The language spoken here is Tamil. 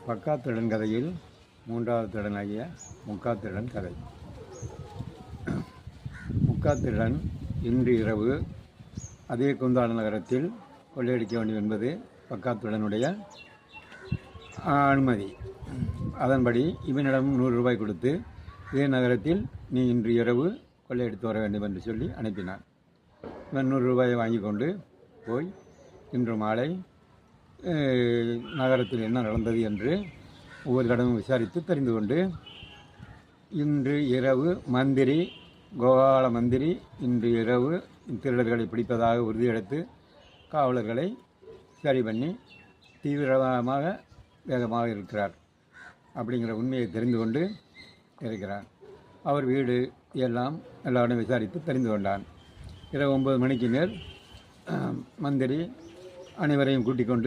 பக்காத்திருடன் கதையில் மூன்றாவது திருடனாகிய முக்காத்திருடன் கதை. முக்காத்திருடன் இன்று இரவு அதே குந்தாள நகரத்தில் கொள்ளையடிக்க வேண்டும் என்பது பக்காத்திருடனுடைய அனுமதி. அதன்படி இவனிடம் 100 ரூபாய் கொடுத்து இதே நகரத்தில் நீ இன்று இரவு கொள்ளையடித்து வர வேண்டும் என்று சொல்லி அனுப்பினான். இவன் 100 ரூபாயை வாங்கி கொண்டு போய் இன்று மாலை நகரத்தில் என்ன நடந்தது என்று ஒவ்வொரு தடவும் விசாரித்து தெரிந்து கொண்டு இன்று இரவு கோபால மந்திரி இன்று இரவு திருடர்களை பிடிப்பதாக உறுதியெடுத்து காவலர்களை சரி பண்ணி தீவிரமாக வேகமாக இருக்கிறார் அப்படிங்கிற உண்மையை தெரிந்து கொண்டு இருக்கிறார். அவர் வீடு எல்லாரும் விசாரித்து தெரிந்து கொண்டான். இரவு 9 மணிக்கு மேல் மந்திரி அனைவரையும் கூட்டிக் கொண்டு